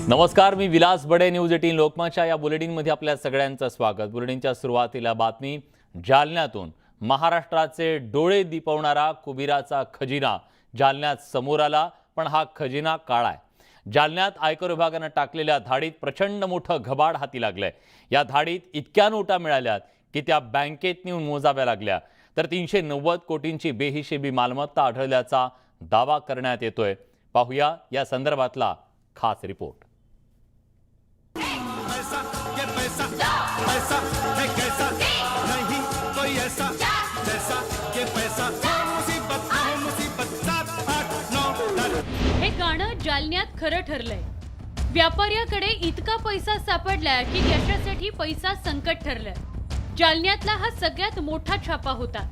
नमस्कार, मी विलास बडे. न्यूज 18 लोकमतच्या या बुलेटिनमध्ये आपल्या सगळ्यांचं स्वागत. बुलेटिनच्या सुरुवातीला बातमी जालन्यातून. महाराष्ट्राचे डोळे दिपवणारा कुबीराचा खजिना जालन्यात समोर आला, पण हा खजिना काळा आहे. जालन्यात आयकर विभागाने टाकलेल्या धाडीत प्रचंड मोठं घबाड हाती लागलंय. या धाडीत इतक्या नोटा मिळाल्यात की त्या बँकेत नेऊन मोजाव्या लागल्या. तर 390 कोटींची बेहिशेबी मालमत्ता आढळल्याचा दावा करण्यात येतोय. पाहूया या संदर्भातला खास रिपोर्ट. हे गाणं जालन्यात खरं ठरलंय. व्यापाऱ्याकडे इतका पैसा सापडला की त्याच्यासाठी पैसा संकट ठरलं. जालन्यातला हा सगळ्यात मोठा छापा होता.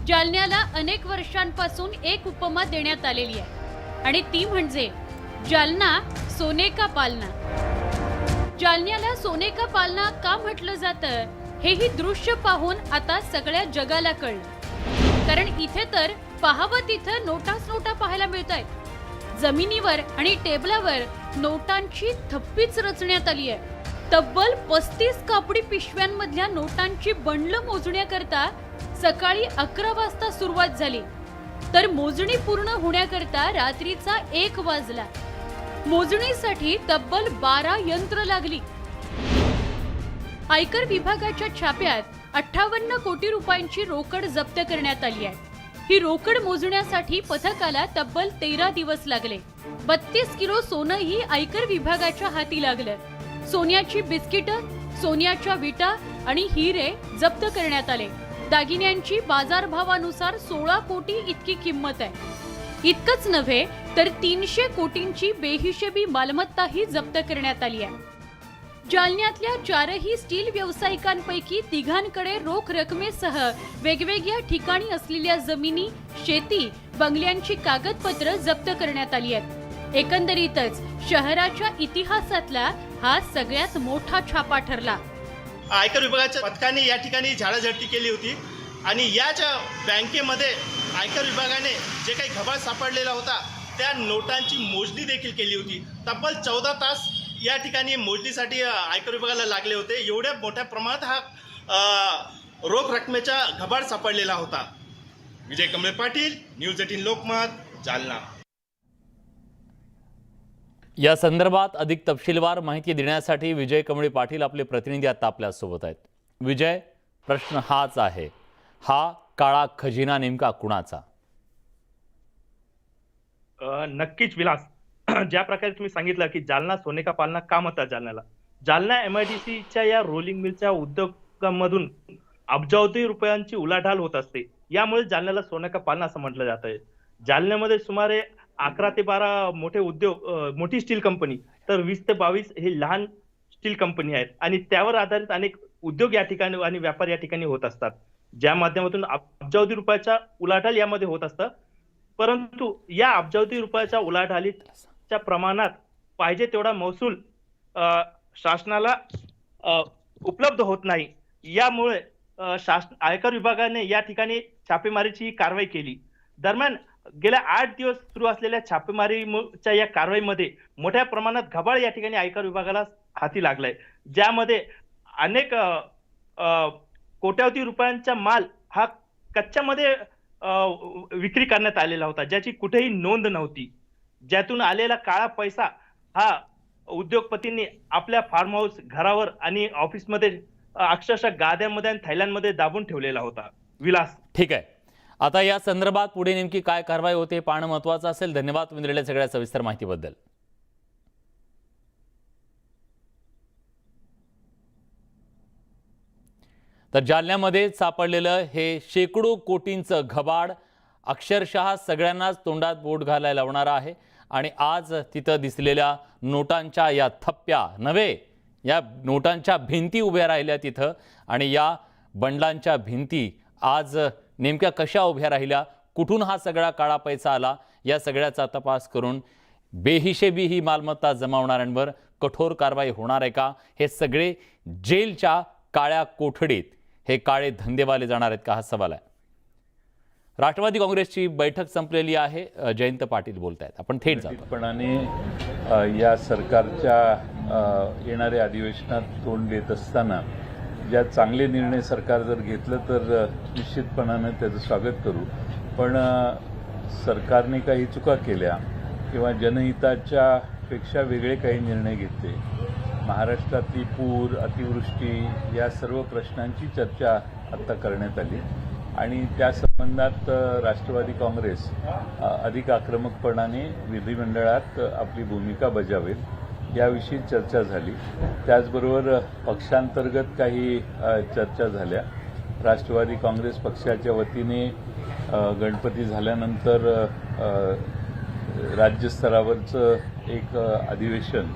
जालन्याला अनेक वर्षांपासून एक उपमा देण्यात आलेली आहे आणि ती म्हणजे जालना सोने का पालना. जालन्याला सोने का पालना का म्हटलं जातं हेही दृश्य पाहून आता सगळ्या जगाला कळलं. कारण इथे तर पाहावं तिथं नोटाच नोटा पाहायला मिळत आहेत. जमिनीवर आणि टेबलावर नोटांची थप्पीच रचण्यात आली आहे. तब्बल 35 कापडी पिशव्यांमधल्या नोटांची बंडलं मोजण्याकरता सकाळी 11 वाजता सुरुवात झाली, तर मोजणी पूर्ण होण्याकरता रात्रीचा 1 वाजला. मोजणीसाठी तब्बल 12 यंत्र लागली. आयकर विभागाच्या छाप्यात 58 कोटी रुपयांची रोकड जप्त करण्यात आली आहे. ही रोकड मोजण्यासाठी पथकाला तब्बल 13 दिवस लागले. 32 किलो सोनंही आयकर विभागाच्या हाती लागलं. सोन्याची बिस्किटं, सोन्याच्या विटा आणि हिरे जप्त करण्यात आले. दागिन्यांची बाजारभावानुसार 16 कोटी इतकी किंमत आहे. इतकंच नव्हे तर 300 कोटींची बेहिशेबी मालमत्ताही जप्त करण्यात आली आहे. जालन्यातल्या 4ही स्टील व्यावसायिकांपैकी 3घांकडे रोख रकमेसह वेगवेगळ्या ठिकाणी असलेल्या जमिनी, शेती, बंगल्यांची कागदपत्र जप्त करण्यात आली आहेत. एकंदरीतच शहराच्या इतिहासातला हा सगळ्यात मोठा छापा ठरला. आयकर विभागाच्या पथकाने या ठिकाणी झाडाझडती केली होती आणि याच बँकेमध्ये आयकर विभागाने जे काही घबाड सापडलेला होता त्या नोटांची मोजणी देखील केली होती. तब्बल 14 तास या ठिकाणी मोजणीसाठी आयकर विभागाला लागले होते. एवढ्या मोठ्या प्रमाणात हा रोख रकमेचा घबाड सापडलेला होता. विजय कमळे पाटील, न्यूज 18 लोकमत, जालना. या संदर्भात अधिक तपशीलवार माहिती देण्यासाठी विजय कमळे पाटील आपले प्रतिनिधी आता आपल्या सोबत आहेत. विजय, प्रश्न हाच आहे, हा काळा खजिना नेमका कुणाचा? नक्कीच विलास, ज्या प्रकारे तुम्ही सांगितलं की जालना सोने का पालना का म्हणतात जालन्याला, जालना MIDCच्या या रोलिंग मिलच्या उद्योगांमधून अब्जावधी रुपयांची उलाढाल होत असते. यामुळे जालन्याला सोने का पालना असं म्हटलं जात आहे. जालन्यामध्ये सुमारे 11 ते 12 मोठे उद्योग, मोठी स्टील कंपनी, तर 20 ते 22 हे लहान स्टील कंपनी आहेत आणि त्यावर आधारित अनेक उद्योग या ठिकाणी आणि व्यापार या ठिकाणी होत असतात, ज्या माध्यमातून अब्जावधी रुपयाचा उलाढाल यामध्ये होत असतं. परंतु या अब्जावधी रुपयाच्या उलाढालीच्या प्रमाणात पाहिजे तेवढा महसूल शासनाला उपलब्ध होत नाही. यामुळे आयकर विभागाने या ठिकाणी छापेमारीची कारवाई केली. दरम्यान गेल्या 8 दिवस सुरू असलेल्या छापेमारीच्या या कारवाईमध्ये मोठ्या प्रमाणात घबाड या ठिकाणी आयकर विभागाला हाती लागलाय, ज्यामध्ये अनेक कोट्यावधी रुपयांचा माल हा कच्च्यामध्ये विक्री करण्यात आलेला होता, ज्याची कुठेही नोंद नव्हती. ज्यातून आलेला काळा पैसा हा उद्योगपतींनी आपल्या फार्म हाऊस, घरावर आणि ऑफिसमध्ये अक्षरशः गाद्यांमध्ये आणि थैल्यांमध्ये दाबून ठेवलेला होता. विलास, ठीक आहे. आता या संदर्भात पुढे नेमकी काय कारवाई होते पाहणं महत्त्वाचं असेल. धन्यवाद तुम्ही दिलेल्या सगळ्या सविस्तर माहितीबद्दल. तर जालन्यामध्ये सापडलेलं हे शेकडो कोटींचं घबाड अक्षरशः सगळ्यांनाच तोंडात बोट घालायला लावणारं आहे. आणि आज तिथं दिसलेल्या नोटांच्या या थप्प्या नव्हे, या नोटांच्या भिंती उभ्या राहिल्या तिथं. आणि या बंडलांच्या भिंती आज नेमक्या कशा उभ्या राहिल्या, कुठून हा सगळा काळा पैसा आला, या सगळ्याचा तपास करून बेहिशेबी ही मालमत्ता जमावणाऱ्यांवर कठोर कारवाई होणार आहे का? हे सगळे जेलच्या काळ्या कोठडीत हे काळे धंदेवाले जाणार आहेत का, हा सवाल आहे. राष्ट्रवादी काँग्रेसची बैठक संपलेली आहे. जयंत पाटील बोलत आहेत. आपण थेट जातो. निश्चितपणाने या सरकारच्या येणाऱ्या अधिवेशनात तोंड देत असताना ज्या चांगले निर्णय सरकार जर घेतलं तर निश्चितपणानं त्याचं स्वागत करू. पण सरकारने काही चुका केल्या किंवा जनहिताच्या पेक्षा वेगळे काही निर्णय घेतले, महाराष्ट्रातली पूर, अतिवृष्टी या सर्व प्रश्नांची चर्चा आत्ता करण्यात आली आणि त्या संबंधात राष्ट्रवादी काँग्रेस अधिक आक्रमकपणाने विधिमंडळात आपली भूमिका बजावेल याविषयी चर्चा झाली. त्याचबरोबर पक्षांतर्गत काही चर्चा झाल्या. राष्ट्रवादी काँग्रेस पक्षाच्या वतीने गणपती झाल्यानंतर राज्यस्तरावरचं एक अधिवेशन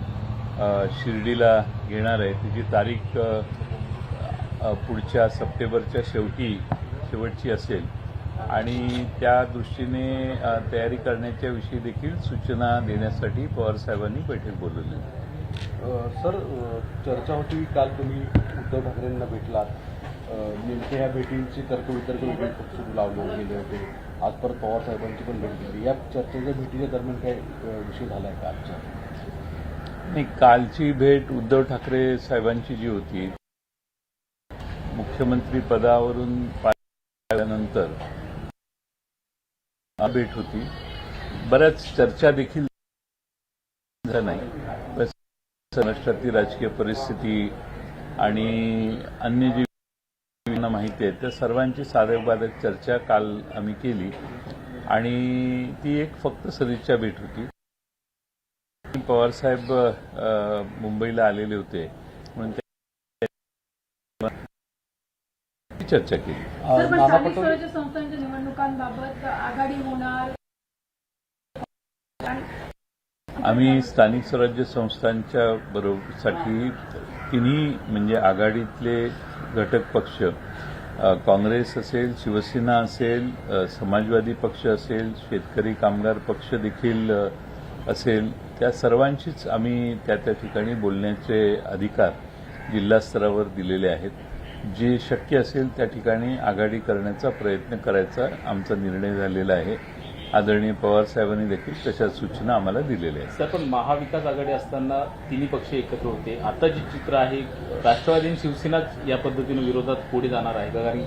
शिर्डीला घेणार आहे. त्याची तारीख पुढच्या सप्टेंबरच्या शेवटची असेल आणि त्या दृष्टीने तयारी करण्याच्या विषयी देखील सूचना देण्यासाठी पवारसाहेबांनी बैठक बोलवली. सर, चर्चा होती काल तुम्ही उद्धव ठाकरेंना भेटलात. नेमक्या ह्या भेटींची तर्कवितर्क वेगळे सुरू लावले गेले होते. आज परत पवारसाहेबांची पण भेट घेतली. या चर्चेच्या भेटीच्या दरम्यान काय विषय झाला आहे का आजच्या? नाही, कालची भेट उद्धव ठाकरे साहेबांची जी होती, मुख्यमंत्री पदावरून पाहिल्यानंतर भेट होती. बऱ्याच चर्चा देखील नाही. महाराष्ट्रातली राजकीय परिस्थिती आणि अन्य जी माहिती आहे त्या सर्वांची साधकबाधक चर्चा काल आम्ही केली आणि ती एक फक्त सदिच्छा भेट होती. पवारसाहेब मुंबईला आलेले होते म्हणून चर्चा केली. स्थानिक स्वराज्य संस्थांच्या निवडणुकांबाबत आघाडी होणार. आम्ही स्थानिक स्वराज्य संस्थांच्या बरोबरसाठी तिन्ही म्हणजे आघाडीतले घटक पक्ष, काँग्रेस असेल, शिवसेना असेल, समाजवादी पक्ष असेल, शेतकरी कामगार पक्ष देखील असेल, त्या सर्वांचीच आम्ही त्या ठिकाणी बोलण्याचे अधिकार जिल्हा स्तरावर दिलेले आहेत. जे शक्य असेल त्या ठिकाणी आघाडी करण्याचा प्रयत्न करायचा आमचा निर्णय झालेला आहे. आदरणीय पवारसाहेबांनी देखील तशा सूचना आम्हाला दिलेल्या आहेत. सर, पण महाविकास आघाडी असताना तिन्ही पक्ष एकत्र होते. आता जे चित्र आहे, राष्ट्रवादी आणि शिवसेनाच या पद्धतीने विरोधात पुढे जाणार आहे का? कारण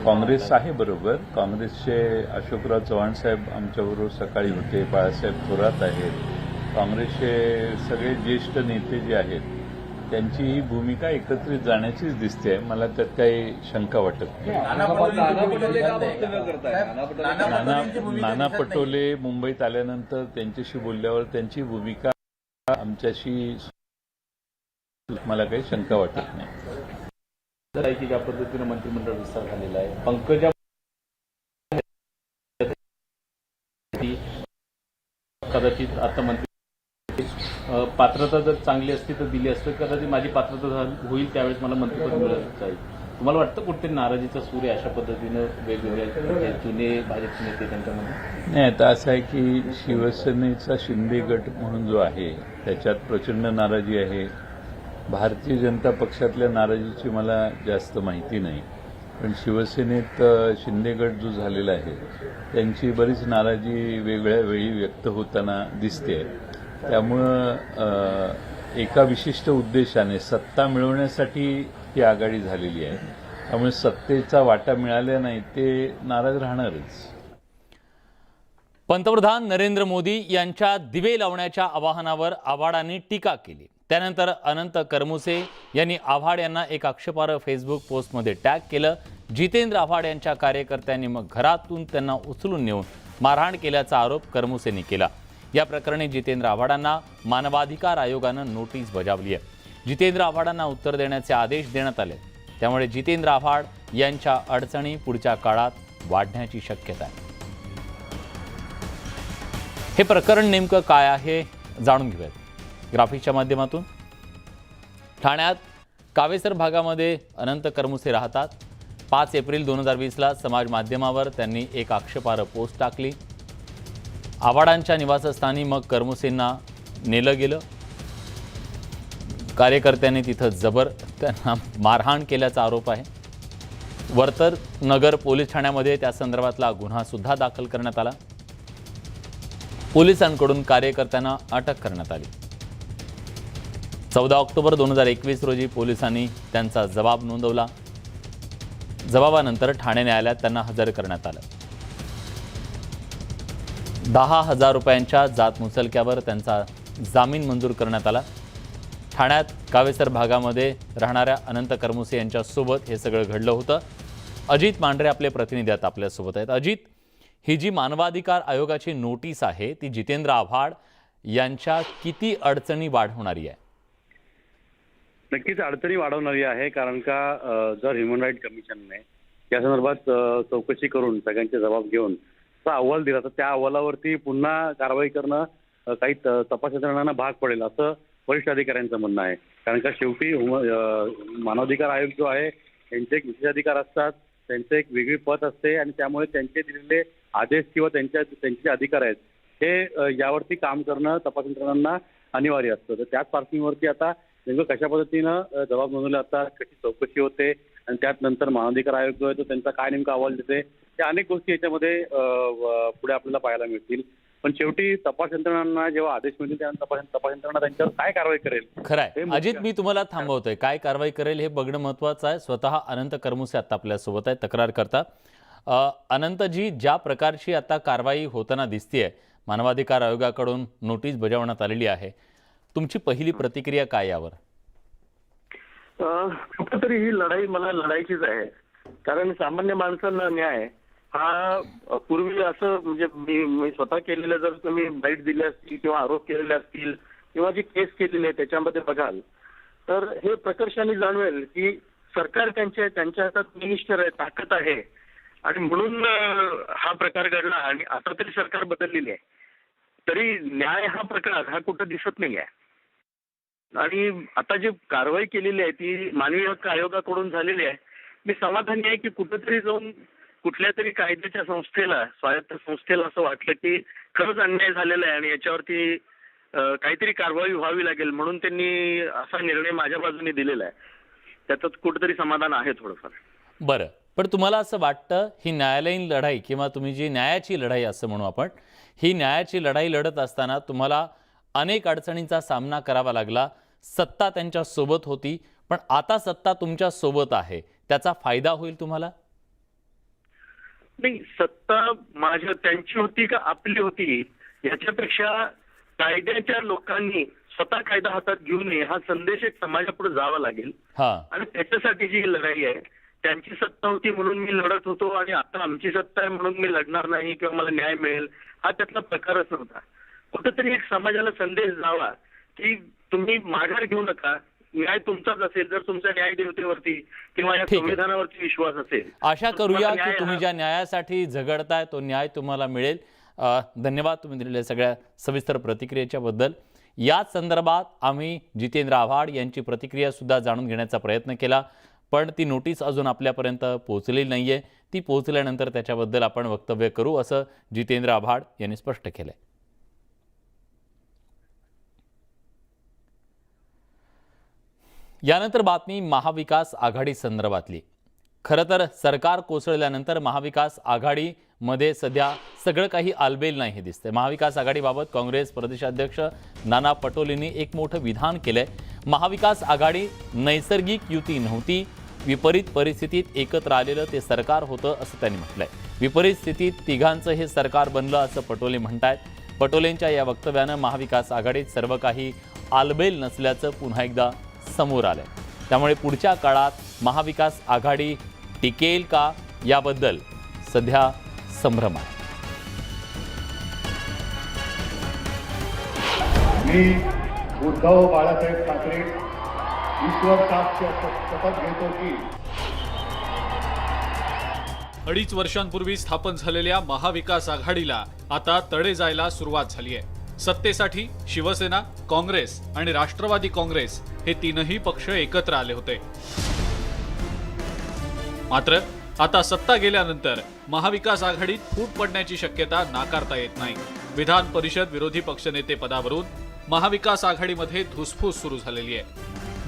काँग्रेस आहे बरोबर. काँग्रेसचे अशोकराव चव्हाण साहेब आमच्याबरोबर सकाळी होते, बाळासाहेब थोरात आहेत. काँग्रेसचे सगळे ज्येष्ठ नेते जे आहेत त्यांची ही भूमिका एकत्रित जाण्याचीच दिसते. मला त्यात काही शंका वाटत नाही. नाना पटोले मुंबईत आल्यानंतर त्यांच्याशी बोलल्यावर त्यांची भूमिका आमच्याशी मला काही शंका वाटत नाही. तर आहे की ज्या पद्धतीनं मंत्रिमंडळ विस्तार झालेला आहे, पंकजा कदाचित आता मंत्री पात्रता जर चांगली असती तर दिली असतं. कदाचित माझी पात्रता होईल त्यावेळेस मला मंत्रिपद मिळत जाईल. तुम्हाला वाटतं कुठेतरी नाराजीचा सूर आहे अशा पद्धतीनं वेगवेगळ्या जुने भाजपचे नेते त्यांच्यामध्ये? नाही, आता असं आहे की शिवसेनेचा शिंदे गट म्हणून जो आहे त्याच्यात प्रचंड नाराजी आहे. भारतीय जनता पक्षातल्या नाराजीची मला जास्त माहिती नाही, पण शिवसेनेत शिंदे गट जो झालेला आहे त्यांची बरीच नाराजी वेगळ्या वेळी व्यक्त होताना दिसते. त्यामुळं एका विशिष्ट उद्देशाने सत्ता मिळवण्यासाठी ही आघाडी झालेली आहे. त्यामुळे सत्तेचा वाटा मिळाला नाही ते नाराज राहणारच. पंतप्रधान नरेंद्र मोदी यांच्या दिवे लावण्याच्या आवाहनावर आव्हाडांनी टीका केली. त्यानंतर अनंत करमुसे यांनी आव्हाड यांना एक आक्षेपार्ह फेसबुक पोस्टमध्ये टॅग केलं. जितेंद्र आव्हाड यांच्या कार्यकर्त्यांनी मग घरातून त्यांना उचलून नेऊन मारहाण केल्याचा आरोप करमुसेंनी केला. या प्रकरणी जितेंद्र आव्हाडांना मानवाधिकार आयोगानं नोटीस बजावली आहे. जितेंद्र आव्हाडांना उत्तर देण्याचे आदेश देण्यात आले. त्यामुळे जितेंद्र आव्हाड यांच्या अडचणी पुढच्या काळात वाढण्याची शक्यता आहे. हे प्रकरण नेमकं काय आहे जाणून घेऊयात ग्राफिक्सच्या माध्यमातून. ठाण्यात कावेसर भागामध्ये अनंत करमुसे राहतात. 5 एप्रिल 2020ला समाज माध्यमावर त्यांनी एक आक्षेपार्ह पोस्ट टाकली. आव्हाडांच्या निवासस्थानी मग करमुसेंना नेलं गेलं. कार्यकर्त्यांनी तिथं त्यांना मारहाण केल्याचा आरोप आहे. वर्तर नगर पोलीस ठाण्यामध्ये त्या संदर्भातला गुन्हा सुद्धा दाखल करण्यात आला. पोलिसांकडून कार्यकर्त्यांना अटक करण्यात आली. 14 ऑक्टोबर 2021 रोजी पोलिसांनी त्यांचा जबाब नोंदवला. जबाबानंतर ठाणे न्यायालयात त्यांना हजर करण्यात आलं. 10,000 रुपयांच्या जात मुचलक्यावर त्यांचा जामीन मंजूर करण्यात आला. ठाण्यात कावेसर भागामध्ये राहणाऱ्या अनंत करमुसे यांच्यासोबत हे सगळं घडलं होतं. अजित मांढरे आपले प्रतिनिधी आता आपल्यासोबत आहेत. अजित, ही जी मानवाधिकार आयोगाची नोटीस आहे ती जितेंद्र आव्हाड यांच्या किती अडचणी वाढवणारी आहे? नक्कीच अडचणी वाढवणारी आहे, कारण का जर ह्युमन राईट कमिशनने या संदर्भात चौकशी करून सगळ्यांचे जबाब घेऊन अहवाल दिला तर त्या अहवालावरती पुन्हा कारवाई करणं काही तपास यंत्रणांना भाग पडेल असं वरिष्ठ अधिकाऱ्यांचं म्हणणं आहे. कारण का शेवटी मानवाधिकार आयोग जो आहे त्यांचे एक विशेषाधिकार असतात, त्यांचे एक वेगळी पद असते आणि त्यामुळे त्यांचे दिलेले आदेश किंवा त्यांचे अधिकार आहेत हे यावरती काम करणं तपास यंत्रणांना अनिवार्य असतं. तर त्याच पार्श्वभूमीवरती आता नेमकं कशा पद्धतीनं जबाब नोंदवले जातात, कशी चौकशी होते आणि त्यात नंतर मानवाधिकार आयोग जो आहे तो त्यांचा काय नेमका अहवाल देते, त्या अनेक गोष्टी याच्यामध्ये पुढे आपल्याला पाहायला मिळतील. पण शेवटी तपास यंत्रणांना जेव्हा आदेश मिळतील त्यानंतर तपास यंत्रणा त्यांच्यावर काय कारवाई करेल? खरंय अजित, मी तुम्हाला थांबवतोय. काय कारवाई करेल हे बघणं महत्वाचं आहे. स्वतः अनंत करमुसे आता आपल्यासोबत आहे, तक्रार करता. अनंतजी, ज्या प्रकारची आता कारवाई होताना दिसतीये, मानवाधिकार आयोगाकडून नोटीस बजावण्यात आलेली आहे, तुमची पहिली प्रतिक्रिया काय यावर? कुठेतरी ही लढाई मला लढायचीच आहे. कारण सामान्य माणसांना न्याय हा पूर्वी असं म्हणजे मी स्वतः केलेलं जर तुम्ही बाईट दिले असतील किंवा आरोप केलेले असतील किंवा जी केस केलेली आहे त्याच्यामध्ये बघाल तर हे प्रकर्षाने जाणवेल की सरकार त्यांच्या हातात मिनिस्टर आहे, ताकद आहे आणि म्हणून हा प्रकार घडला. आणि आता तरी सरकार बदललेली आहे तरी न्याय हा प्रकार हा कुठं दिसत नाही आहे. आणि आता जी कारवाई केलेली आहे ती मानवी हक्क आयोगाकडून झालेली आहे. मी समाधानी आहे की कुठेतरी जाऊन कुठल्या तरी कायद्याच्या संस्थेला, स्वायत्त संस्थेला असं वाटलं की खरंच अन्याय झालेला आहे आणि याच्यावरती काहीतरी कारवाई व्हावी लागेल म्हणून त्यांनी असा निर्णय माझ्या बाजूने दिलेला आहे. त्याच्यात कुठेतरी समाधान आहे थोडंफार. बरं, पण तुम्हाला असं वाटतं ही न्यायालयीन लढाई किंवा तुम्ही जी न्यायाची लढाई असं म्हणू आपण, ही न्यायाची लढाई लढत असताना तुम्हाला अनेक अडचणींचा सामना करावा लागला. सत्ता त्यांच्या सोबत होती, पण आता सत्ता तुमच्या सोबत आहे, त्याचा फायदा होईल तुम्हाला? नाही, सत्ता त्यांची होती का आपली होती याच्यापेक्षा कायद्याच्या लोकांनी स्वतः कायदा हातात घेऊ नये हा संदेश एक समाजापुढे जावा लागेल. आणि त्याच्यासाठी जी लढाई आहे, त्यांची सत्ता होती म्हणून मी लढत होतो आणि आता आमची सत्ता आहे म्हणून मी लढणार नाही किंवा मला न्याय मिळेल हा त्यातला प्रकारच नव्हता. कुठेतरी एक समाजाला संदेश जावा की तुम्ही माघार घेऊ नका, न्याय तुमचाच असेल जर तुमच्या न्याय देवतेवरती किंवा या संविधानावरती विश्वास असेल. आशा करूया की तुम्ही ज्या न्यायासाठी झगडताय तो न्याय तुम्हाला मिळेल. धन्यवाद तुम्ही दिलेल्या सगळ्या सविस्तर प्रतिक्रियेच्या बद्दल. याच संदर्भात आम्ही जितेंद्र आव्हाड यांची प्रतिक्रिया सुद्धा जाणून घेण्याचा प्रयत्न केला, पण ती नोटीस अजून आपल्यापर्यंत पोहोचलेली नाहीये. ती पोहोचल्यानंतर त्याच्याबद्दल आपण वक्तव्य करू असं जितेंद्र आव्हाड यांनी स्पष्ट केलंय. यानंतर बातमी महाविकास आघाडी संदर्भातली. खरं तर सरकार कोसळल्यानंतर महाविकास आघाडीमध्ये सध्या सगळं काही आलबेल नाही हे दिसतंय. महाविकास आघाडीबाबत काँग्रेस प्रदेशाध्यक्ष नाना पटोलेंनी एक मोठं विधान केलंय. महाविकास आघाडी नैसर्गिक युती नव्हती, विपरीत परिस्थितीत एकत्र आलेलं ते सरकार होतं असं त्यांनी म्हटलंय. विपरीत स्थितीत तिघांचं हे सरकार बनलं असं पटोले म्हणतायत. पटोलेंच्या या वक्तव्यानं महाविकास आघाडीत सर्व काही आलबेल नसल्याचं पुन्हा एकदा समोर आलंय. त्यामुळे पुढच्या काळात महाविकास आघाडी टिकेल का याबद्दल सध्या संभ्रम आहे. मी उद्धव बाळासाहेब ठाकरे ईश्वर साक्ष शपथ घेतो की 2.5 वर्षांपूर्वी स्थापन झालेल्या महाविकास आघाडीला आता तडे जायला सुरुवात झाली आहे. सत्तेसाठी शिवसेना, काँग्रेस आणि राष्ट्रवादी काँग्रेस हे तीनही पक्ष एकत्र आले होते. मात्र आता सत्ता गेल्यानंतर महाविकास आघाडीत फूट पडण्याची शक्यता नाकारता येत नाही. विधान परिषद विरोधी पक्षनेते पदावरून महाविकास आघाडीमध्ये धुसफूस सुरू झालेली आहे.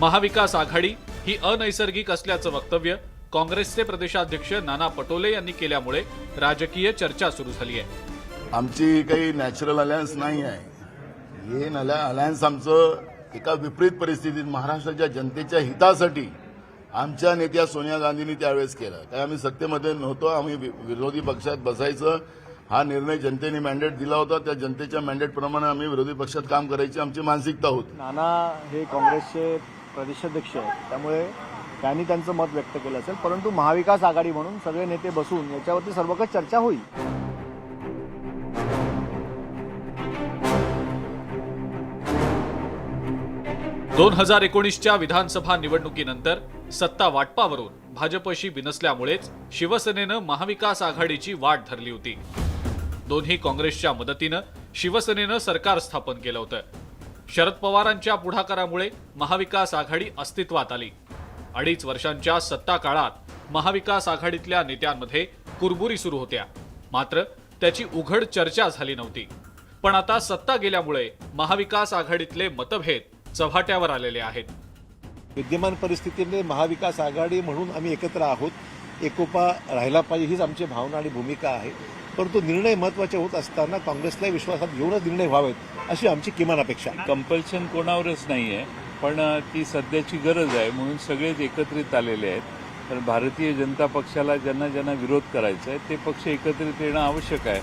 महाविकास आघाडी ही अनैसर्गिक असल्याचं वक्तव्य काँग्रेसचे प्रदेशाध्यक्ष नाना पटोले यांनी केल्यामुळे राजकीय चर्चा सुरू झाली आहे. आमची काही नॅचरल अलायन्स नाही आहे. हे अलायन्स आमचं एका विपरीत परिस्थितीत महाराष्ट्राच्या जनतेच्या हितासाठी आमच्या नेत्या सोनिया गांधींनी त्यावेळेस केलं. काय आम्ही सत्तेमध्ये नव्हतो, आम्ही विरोधी पक्षात बसायचं हा निर्णय जनतेने मॅन्डेट दिला होता. त्या जनतेच्या मॅन्डेटप्रमाणे आम्ही विरोधी पक्षात काम करायची आमची मानसिकता होती. नाना हे काँग्रेसचे प्रदेशाध्यक्ष आहेत, त्यामुळे त्यांनी त्यांचं मत व्यक्त केलं असेल, परंतु महाविकास आघाडी म्हणून सगळे नेते बसून याच्यावरती सर्वकष चर्चा होईल. दोन 2019च्या विधानसभा निवडणुकीनंतर सत्ता वाटपावरून भाजपशी बिनसल्यामुळेच शिवसेनेनं महाविकास आघाडीची वाट धरली होती. दोन्ही काँग्रेसच्या मदतीनं शिवसेनेनं सरकार स्थापन केलं होतं. शरद पवारांच्या पुढाकारामुळे महाविकास आघाडी अस्तित्वात आली. 2.5 वर्षांच्या सत्ता काळात महाविकास आघाडीतल्या नेत्यांमध्ये कुरबुरी सुरू होत्या, मात्र त्याची उघड चर्चा झाली नव्हती. पण आता सत्ता गेल्यामुळे महाविकास आघाडीतले मतभेद चव्हाट्यावर आलेले आहेत. विद्यमान परिस्थितीमध्ये महाविकास आघाडी म्हणून आम्ही एकत्र आहोत, एकोपा राहिला पाहिजे हीच आमची भावना आणि भूमिका आहे. परंतु निर्णय महत्त्वाचे होत असताना काँग्रेसलाही विश्वासात घेऊनच निर्णय व्हावेत अशी आमची किमान अपेक्षा आहे. कंपल्शन कोणावरच नाही आहे, पण ती सध्याची गरज आहे म्हणून सगळेच एकत्रित आलेले आहेत. तर भारतीय जनता पक्षाला ज्यांना ज्यांना विरोध करायचा आहे ते पक्ष एकत्रित येणं आवश्यक आहे.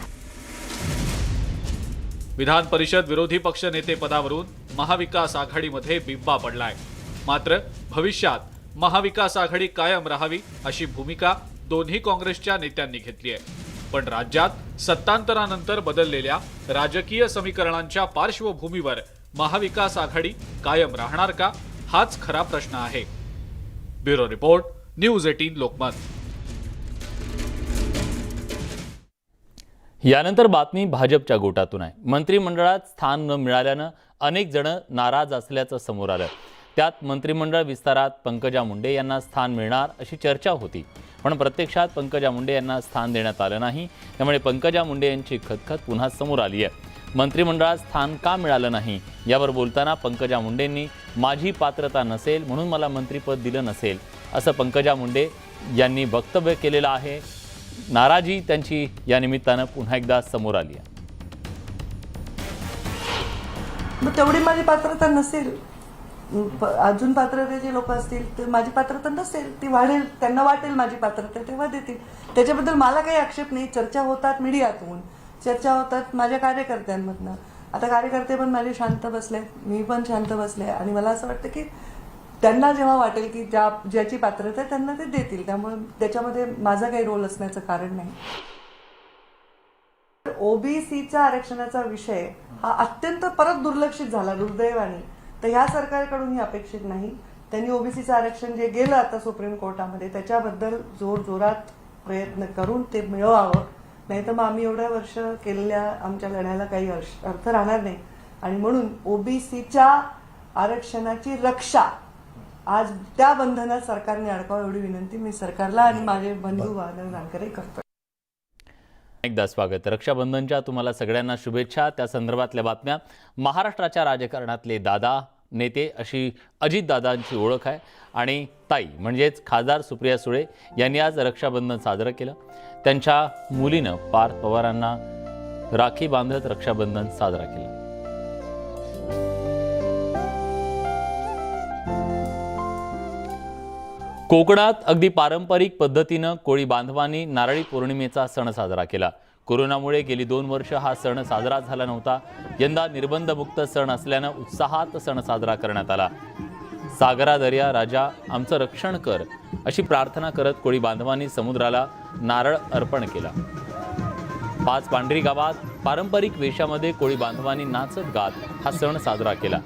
विधान परिषद विरोधी पक्ष नेते पदावरून महाविकास आघाडीमध्ये बिब्बा पडलाय. मात्र भविष्यात महाविकास आघाडी कायम राहावी अशी भूमिका दोन्ही काँग्रेसच्या नेत्यांनी घेतली आहे. पण राज्यात सत्तांतरानंतर बदललेल्या राजकीय समीकरणांच्या पार्श्वभूमीवर महाविकास आघाडी कायम राहणार का, हाच खरा प्रश्न आहे. Bureau report, news 18 Lokmat. यानंतर बातमी भाजपच्या गोटातून आहे. मंत्रिमंडळात स्थान न मिळाल्यानं अनेक जण नाराज असल्याचं समोर आलं. त्यात मंत्रिमंडळ विस्तारात पंकजा मुंडे यांना स्थान मिळणार अशी चर्चा होती, पण प्रत्यक्षात पंकजा मुंडे यांना स्थान देण्यात आलं नाही. त्यामुळे पंकजा मुंडे यांची खतखत पुन्हा समोर आली आहे. मंत्रिमंडळात स्थान का मिळालं नाही यावर बोलताना पंकजा मुंडेंनी माझी पात्रता नसेल म्हणून मला मंत्रिपद दिलं नसेल असं पंकजा मुंडे यांनी वक्तव्य केलेलं आहे. नाराजी त्यांची या निमित्तानं पुन्हा एकदा समोर आली आहे. मग तेवढी माझी पात्रता नसेल, अजून पात्रतेचे लोक असतील तर माझी पात्रता नसेल, ती वाढेल, त्यांना वाटेल माझी पात्रता तेव्हा देतील. त्याच्याबद्दल मला काही आक्षेप नाही. चर्चा होतात मीडियातून, चर्चा होतात माझ्या कार्यकर्त्यांमधनं. आता कार्यकर्ते पण माझे शांत बसले, मी पण शांत बसले आणि मला असं वाटतं की त्यांना जेव्हा वाटेल की ज्याची पात्रता आहे त्यांना ते देतील. त्यामुळे त्याच्यामध्ये माझा काही रोल असण्याचं कारण नाही. ओबीसीच्या आरक्षणाचा विषय हा अत्यंत परत दुर्लक्षित झाला दुर्दैवाने. तर ह्या सरकारकडून ही अपेक्षित नाही. त्यांनी ओबीसीचं आरक्षण जे गेलं आता सुप्रीम कोर्टामध्ये त्याच्याबद्दल जोरात प्रयत्न करून ते मिळवावं, नाही तर मग आम्ही एवढ्या वर्ष केलेल्या आमच्या लढ्याला काही अर्थ राहणार नाही. आणि म्हणून ओबीसीच्या आरक्षणाची रक्षा आज त्या बंधनात सरकारने अडकावं एवढी विनंती मी सरकारला आणि माझे बंधू जानकरही करतो. एकदा स्वागत. रक्षाबंधनच्या तुम्हाला सगळ्यांना शुभेच्छा. त्या संदर्भातल्या बातम्या. महाराष्ट्राच्या राजकारणातले दादा नेते अशी अजितदादांची ओळख आहे आणि ताई म्हणजेच खासदार सुप्रिया सुळे यांनी आज रक्षाबंधन साजरं केलं. त्यांच्या मुलीनं पार्थ पवारांना राखी बांधत रक्षाबंधन साजरा केलं. कोकणात अगदी पारंपरिक पद्धतीनं कोळी बांधवांनी नारळी पौर्णिमेचा सण साजरा केला. कोरोनामुळे गेली 2 वर्ष हा सण साजरा झाला नव्हता. यंदा निर्बंधमुक्त सण असल्यानं उत्साहात सण साजरा करण्यात आला. सागरा दर्या राजा आमचं रक्षण कर अशी प्रार्थना करत कोळी बांधवांनी समुद्राला नारळ अर्पण केला. 5 पांढरी गावात पारंपरिक वेशामध्ये कोळी बांधवांनी नाचत गात हा सण साजरा केला.